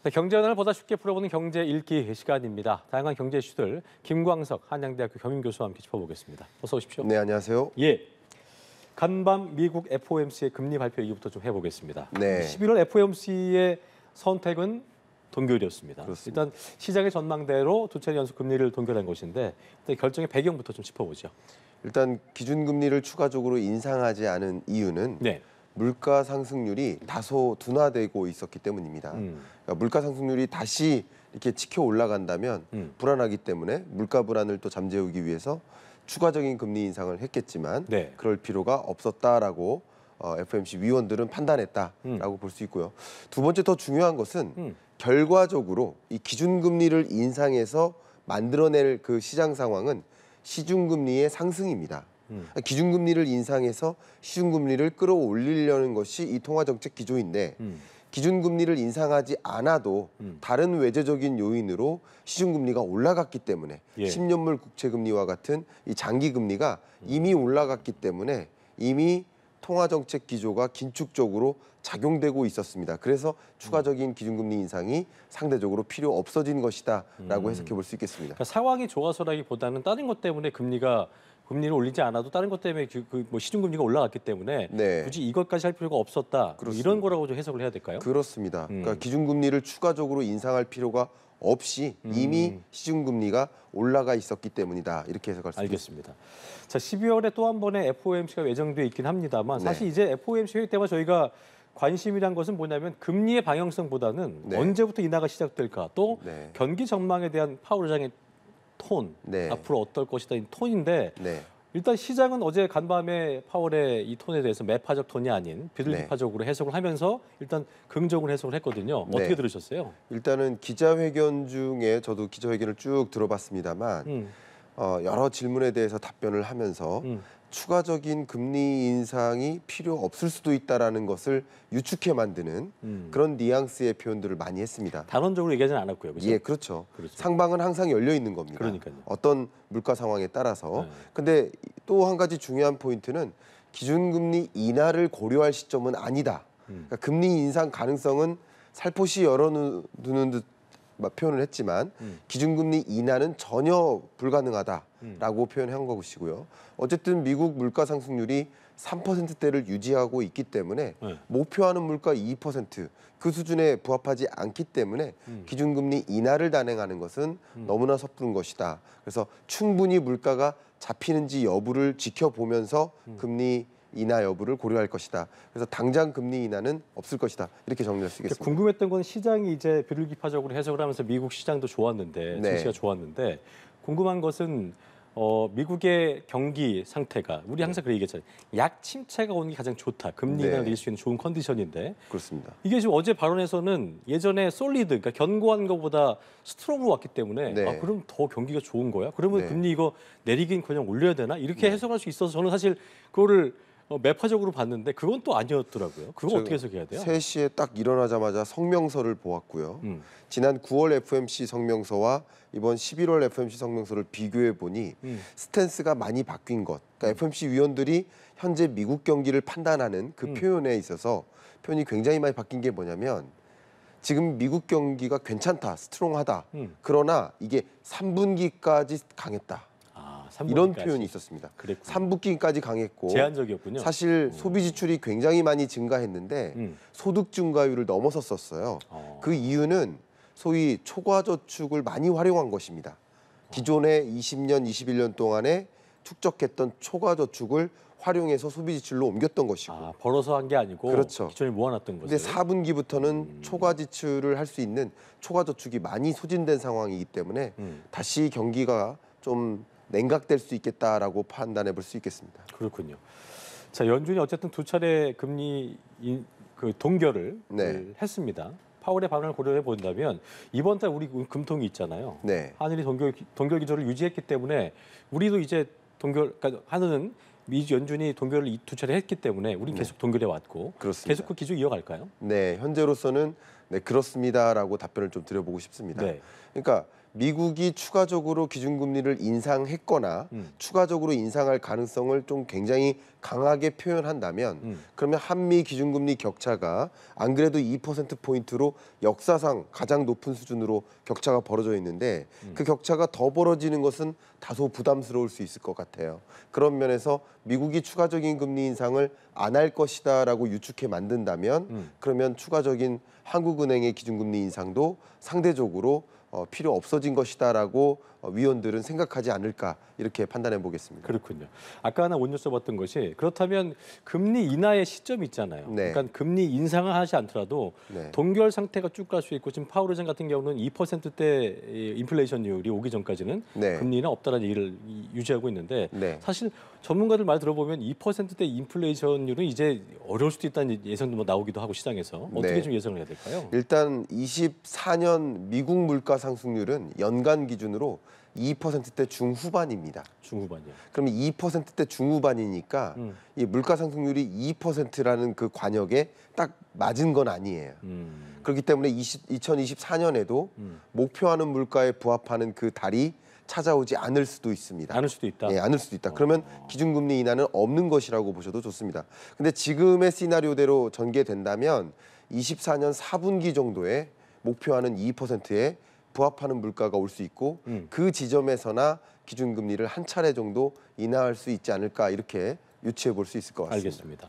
네, 경제하나를 보다 쉽게 풀어보는 경제 읽기 시간입니다. 다양한 경제 이슈들 김광석 한양대학교 경영교수와 함께 짚어보겠습니다. 어서 오십시오. 네, 안녕하세요. 예, 간밤 미국 FOMC의 금리 발표 얘기부터 좀 해보겠습니다. 네. 11월 FOMC의 선택은 동결이었습니다. 그렇습니다. 일단 시장의 전망대로 두 차례 연속 금리를 동결한 것인데 일단 결정의 배경부터 좀 짚어보죠. 일단 기준금리를 추가적으로 인상하지 않은 이유는 네. 물가 상승률이 다소 둔화되고 있었기 때문입니다. 그러니까 물가 상승률이 다시 이렇게 치켜 올라간다면 불안하기 때문에 물가 불안을 또 잠재우기 위해서 추가적인 금리 인상을 했겠지만 네. 그럴 필요가 없었다라고 FOMC 위원들은 판단했다라고 볼 수 있고요. 두 번째 더 중요한 것은 결과적으로 이 기준금리를 인상해서 만들어낼 그 시장 상황은 시중금리의 상승입니다. 기준금리를 인상해서 시중금리를 끌어올리려는 것이 이 통화정책 기조인데 기준금리를 인상하지 않아도 다른 외재적인 요인으로 시중금리가 올라갔기 때문에 예. 10년물 국채금리와 같은 이 장기금리가 이미 올라갔기 때문에 이미 통화정책 기조가 긴축적으로 작용되고 있었습니다. 그래서 추가적인 기준금리 인상이 상대적으로 필요 없어진 것이다라고 해석해 볼 수 있겠습니다. 그러니까 상황이 좋아서라기보다는 다른 것 때문에 금리를 올리지 않아도 다른 것 때문에 뭐 시중금리가 올라갔기 때문에 네. 굳이 이것까지 할 필요가 없었다. 그렇습니다. 이런 거라고 좀 해석을 해야 될까요? 그렇습니다. 그러니까 기준금리를 추가적으로 인상할 필요가 없이 이미 시중금리가 올라가 있었기 때문이다. 이렇게 해석할 수 있습니다. 알겠습니다. 자, 12월에 또 한 번의 FOMC가 예정돼 있긴 합니다만 사실 네. 이제 FOMC 회의 때마다 저희가 관심이란 것은 뭐냐면 금리의 방향성보다는 네. 언제부터 인하가 시작될까 또 네. 경기 전망에 대한 파월 의장의 톤, 네. 앞으로 어떨 것이다 이 톤인데 네. 일단 시장은 어제 간밤에 파월의 이 톤에 대해서 매파적 톤이 아닌 비둘기파적으로 해석을 하면서 일단 긍정을 해석을 했거든요. 네. 어떻게 들으셨어요? 일단은 기자회견 중에 저도 기자회견을 쭉 들어봤습니다만 여러 질문에 대해서 답변을 하면서 추가적인 금리 인상이 필요 없을 수도 있다라는 것을 유축해 만드는 그런 뉘앙스의 표현들을 많이 했습니다. 단언적으로 얘기하지는 않았고요. 그렇죠? 예, 그렇죠. 그렇죠. 상방은 항상 열려 있는 겁니다. 그러니까요. 어떤 물가 상황에 따라서. 네. 근데 또 한 가지 중요한 포인트는 기준금리 인하를 고려할 시점은 아니다. 그러니까 금리 인상 가능성은 살포시 열어두는 듯 표현을 했지만 기준금리 인하는 전혀 불가능하다라고 표현한 것이고요. 어쨌든 미국 물가 상승률이 3%대를 유지하고 있기 때문에 네. 목표하는 물가 2% 그 수준에 부합하지 않기 때문에 기준금리 인하를 단행하는 것은 너무나 섣부른 것이다. 그래서 충분히 물가가 잡히는지 여부를 지켜보면서 금리 인하 여부를 고려할 것이다. 그래서 당장 금리 인하는 없을 것이다. 이렇게 정리할 수 있겠습니다. 궁금했던 건 시장이 이제 비둘기파적으로 해석을 하면서 미국 시장도 좋았는데 네. 증시가 좋았는데 궁금한 것은 미국의 경기 상태가 우리 항상 그렇게 얘기했잖아요. 약침체가 오는 게 가장 좋다. 금리 인하를 네. 내릴 수 있는 좋은 컨디션인데 그렇습니다. 이게 지금 어제 발언에서는 예전에 솔리드, 그러니까 견고한 것보다 스트롱으로 왔기 때문에 네. 그럼 더 경기가 좋은 거야? 그러면 네. 금리 이거 내리긴커녕 올려야 되나? 이렇게 해석할 수 있어서 저는 사실 그거를 매파적으로 봤는데 그건 또 아니었더라고요. 그건 어떻게 해석해야 돼요? 3시에 딱 일어나자마자 성명서를 보았고요. 지난 9월 FOMC 성명서와 이번 11월 FOMC 성명서를 비교해 보니 스탠스가 많이 바뀐 것. 그러니까 FOMC 위원들이 현재 미국 경기를 판단하는 그 표현에 있어서 표현이 굉장히 많이 바뀐 게 뭐냐면 지금 미국 경기가 괜찮다, 스트롱하다. 그러나 이게 3분기까지 강했다. 이런 3분기까지. 표현이 있었습니다. 그랬군요. 3분기까지 강했고 제한적이었군요. 사실 소비 지출이 굉장히 많이 증가했는데 소득 증가율을 넘어섰었어요. 그 이유는 소위 초과 저축을 많이 활용한 것입니다. 기존의 20년, 21년 동안에 축적했던 초과 저축을 활용해서 소비 지출로 옮겼던 것이고. 벌어서 한 게 아니고 그렇죠. 기존에 모아놨던 근데 것을. 4분기부터는 초과 지출을 할 수 있는 초과 저축이 많이 소진된 상황이기 때문에 다시 경기가 좀 냉각될 수 있겠다라고 판단해 볼 수 있겠습니다. 그렇군요. 자, 연준이 어쨌든 두 차례 금리 동결을 네. 했습니다. 파월의 발언을 고려해 본다면 이번 달 우리 금통이 있잖아요. 네. 한일이 동결 기조를 유지했기 때문에 우리도 이제 그러니까 한은은 연준이 동결을 두 차례 했기 때문에 우리 계속 동결해 왔고 그렇습니다. 계속 그 기조 이어갈까요? 네, 현재로서는 네, 그렇습니다라고 답변을 좀 드려보고 싶습니다. 네. 그러니까 미국이 추가적으로 기준금리를 인상했거나 추가적으로 인상할 가능성을 좀 굉장히 강하게 표현한다면 그러면 한미 기준금리 격차가 안 그래도 2%포인트로 역사상 가장 높은 수준으로 격차가 벌어져 있는데 그 격차가 더 벌어지는 것은 다소 부담스러울 수 있을 것 같아요. 그런 면에서 미국이 추가적인 금리 인상을 안 할 것이다라고 유축해 만든다면 그러면 추가적인 한국은행의 기준금리 인상도 상대적으로 필요 없어진 것이다라고 위원들은 생각하지 않을까 이렇게 판단해 보겠습니다. 그렇군요. 아까 하나 못 여쭤봤던 것이 그렇다면 금리 인하의 시점이 있잖아요. 네. 그러니까 금리 인상을 하지 않더라도 네. 동결 상태가 쭉 갈 수 있고 지금 파월 의장 같은 경우는 2%대 인플레이션율이 오기 전까지는 네. 금리 인하 없다라는 얘기를 유지하고 있는데 네. 사실 전문가들 말 들어보면 2%대 인플레이션율은 이제 어려울 수도 있다는 예상도 뭐 나오기도 하고 시장에서 어떻게 네. 좀 예상을 해야 될까요? 일단 24년 미국 물가 상승률은 연간 기준으로 2%대 중후반입니다. 중후반이요. 그러면 2%대 중후반이니까 이 물가 상승률이 2%라는 그 관역에 딱 맞은 건 아니에요. 그렇기 때문에 2024년에도 목표하는 물가에 부합하는 그 달이 찾아오지 않을 수도 있습니다. 않을 수도 있다. 예, 않을 수도 있다. 그러면 기준금리 인하는 없는 것이라고 보셔도 좋습니다. 근데 지금의 시나리오대로 전개된다면 24년 4분기 정도에 목표하는 2%에 부합하는 물가가 올 수 있고 그 지점에서나 기준금리를 한 차례 정도 인하할 수 있지 않을까 이렇게 유추해 볼 수 있을 것 같습니다. 알겠습니다.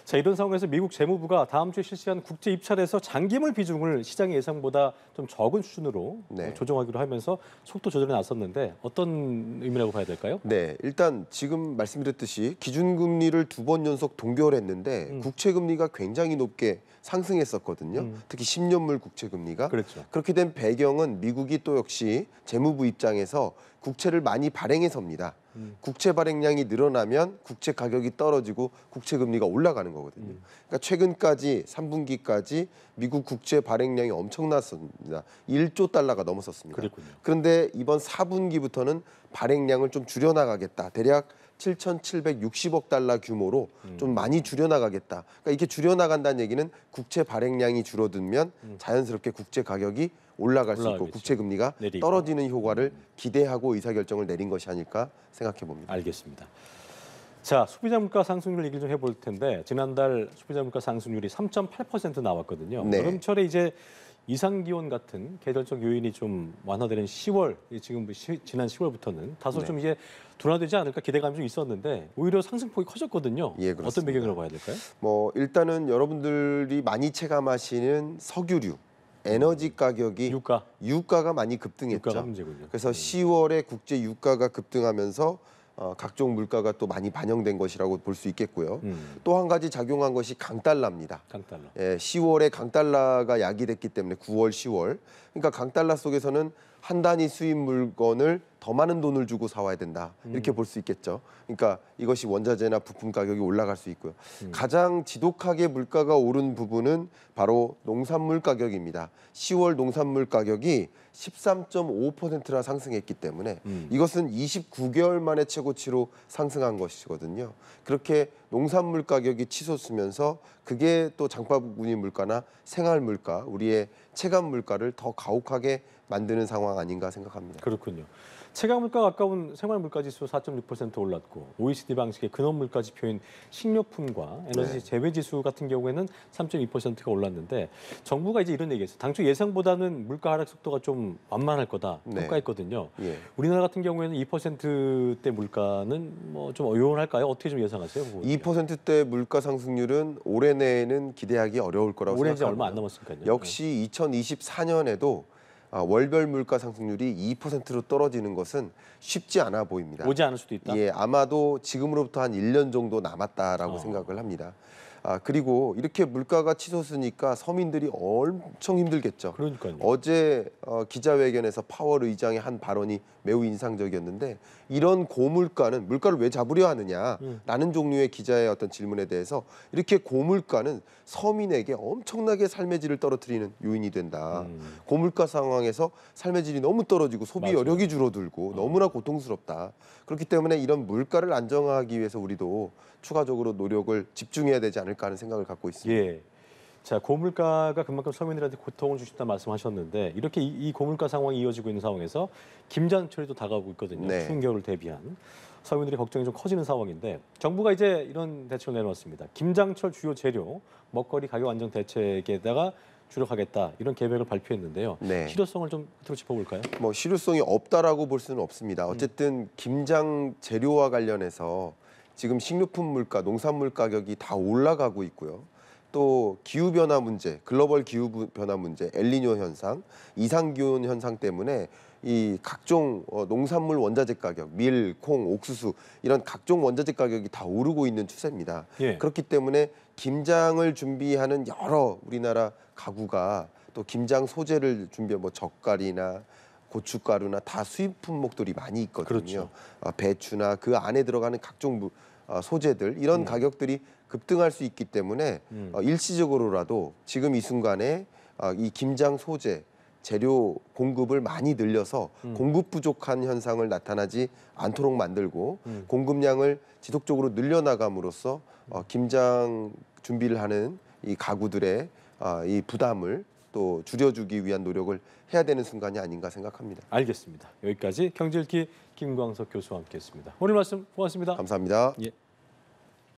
자, 이런 상황에서 미국 재무부가 다음 주에 실시한 국제 입찰에서 장기물 비중을 시장 예상보다 좀 적은 수준으로 네. 조정하기로 하면서 속도 조절에 나섰는데 어떤 의미라고 봐야 될까요? 네, 일단 지금 말씀드렸듯이 기준금리를 2번 연속 동결했는데 국채금리가 굉장히 높게 상승했었거든요. 특히 10년물 국채금리가. 그렇죠. 그렇게 된 배경은 미국이 또 역시 재무부 입장에서 국채를 많이 발행해서입니다. 국채 발행량이 늘어나면 국채 가격이 떨어지고 국채 금리가 올라가는 거거든요. 그러니까 최근까지 3분기까지 미국 국채 발행량이 엄청났습니다. 1조 달러가 넘었었습니다. 그랬군요. 그런데 이번 4분기부터는 발행량을 좀 줄여나가겠다. 대략 7,760억 달러 규모로 좀 많이 줄여나가겠다. 그러니까 이렇게 줄여나간다는 얘기는 국채 발행량이 줄어들면 자연스럽게 국채 가격이 올라갈 수 있고 올라가겠죠. 국채 금리가 내리고. 떨어지는 효과를 기대하고 의사결정을 내린 것이 아닐까 생각해 봅니다. 알겠습니다. 자, 소비자 물가 상승률 얘기를 좀 해볼 텐데 지난달 소비자 물가 상승률이 3.8% 나왔거든요. 네. 여름철에 이제 이상 기온 같은 계절적 요인이 좀 완화되는 10월, 지금 지난 10월부터는 다소 네. 좀 이제 둔화되지 않을까 기대감이 좀 있었는데 오히려 상승폭이 커졌거든요. 예, 그렇습니다. 어떤 배경으로 봐야 될까요? 뭐 일단은 여러분들이 많이 체감하시는 석유류, 에너지 가격이 유가가 많이 급등했죠. 유가가 문제군요. 그래서 10월에 국제 유가가 급등하면서 각종 물가가 또 많이 반영된 것이라고 볼 수 있겠고요. 또 한 가지 작용한 것이 강달러입니다. 강달러. 예, 10월에 강달러가 야기됐기 때문에 9월, 10월. 그러니까 강달러 속에서는 한 단위 수입 물건을 더 많은 돈을 주고 사와야 된다. 이렇게 볼 수 있겠죠. 그러니까 이것이 원자재나 부품 가격이 올라갈 수 있고요. 가장 지독하게 물가가 오른 부분은 바로 농산물 가격입니다. 10월 농산물 가격이 13.5%나 상승했기 때문에 이것은 29개월 만에 최고치로 상승한 것이거든요. 그렇게 농산물 가격이 치솟으면서 그게 또 장바구니 물가나 생활 물가, 우리의 체감 물가를 더 가혹하게 만드는 상황 아닌가 생각합니다. 그렇군요. 체감 물가가 가까운 생활 물가 지수 4.6% 올랐고 OECD 방식의 근원 물가 지표인 식료품과 에너지 네. 재배 지수 같은 경우에는 3.2%가 올랐는데 정부가 이제 이런 얘기했어요. 당초 예상보다는 물가 하락 속도가 좀 완만할 거다 네. 평가했거든요. 예. 우리나라 같은 경우에는 2%대 물가는 뭐 좀 요원할까요? 어떻게 좀 예상하세요? 2%대 물가 상승률은 올해 내에는 기대하기 어려울 거라고 올해 이제 생각합니다. 얼마 안 남았으니까요. 역시 2024년에도 월별 물가 상승률이 2%로 떨어지는 것은 쉽지 않아 보입니다. 오지 않을 수도 있다. 예, 아마도 지금으로부터 한 1년 정도 남았다라고 생각을 합니다. 그리고 이렇게 물가가 치솟으니까 서민들이 엄청 힘들겠죠. 그러니까요. 어제 기자회견에서 파월 의장의 한 발언이 매우 인상적이었는데 이런 고물가는 물가를 왜 잡으려 하느냐라는 종류의 기자의 어떤 질문에 대해서 이렇게 고물가는 서민에게 엄청나게 삶의 질을 떨어뜨리는 요인이 된다. 고물가 상황에서 삶의 질이 너무 떨어지고 소비 맞아요. 여력이 줄어들고 너무나 고통스럽다. 그렇기 때문에 이런 물가를 안정화하기 위해서 우리도 추가적으로 노력을 집중해야 되지 않을까 하는 생각을 갖고 있습니다. 예. 자, 고물가가 그만큼 서민들한테 고통을 주신다 말씀하셨는데 이렇게 이 고물가 상황이 이어지고 있는 상황에서 김장철이도 다가오고 있거든요. 네. 추운 겨울을 대비한 서민들의 걱정이 좀 커지는 상황인데 정부가 이제 이런 대책을 내놓았습니다. 김장철 주요 재료 먹거리 가격 안정 대책에다가 주력하겠다 이런 계획을 발표했는데요. 네. 실효성을 좀 밑으로 짚어볼까요? 뭐 실효성이 없다라고 볼 수는 없습니다. 어쨌든 김장 재료와 관련해서 지금 식료품 물가, 농산물 가격이 다 올라가고 있고요. 또 기후 변화 문제, 글로벌 기후 변화 문제, 엘니뇨 현상, 이상 기온 현상 때문에 이 각종 농산물 원자재 가격, 밀, 콩, 옥수수 이런 각종 원자재 가격이 다 오르고 있는 추세입니다. 예. 그렇기 때문에 김장을 준비하는 여러 우리나라 가구가 또 김장 소재를 준비한 뭐 젓갈이나 고춧가루나 다 수입 품목들이 많이 있거든요. 그렇죠. 배추나 그 안에 들어가는 각종 소재들 이런 가격들이 급등할 수 있기 때문에 일시적으로라도 지금 이 순간에 이 김장 소재 재료 공급을 많이 늘려서 공급 부족한 현상을 나타나지 않도록 만들고 공급량을 지속적으로 늘려나감으로써 김장 준비를 하는 이 가구들의 이 부담을 또 줄여주기 위한 노력을 해야 되는 순간이 아닌가 생각합니다. 알겠습니다. 여기까지 경제읽기 김광석 교수와 함께했습니다. 오늘 말씀 고맙습니다. 감사합니다. 예.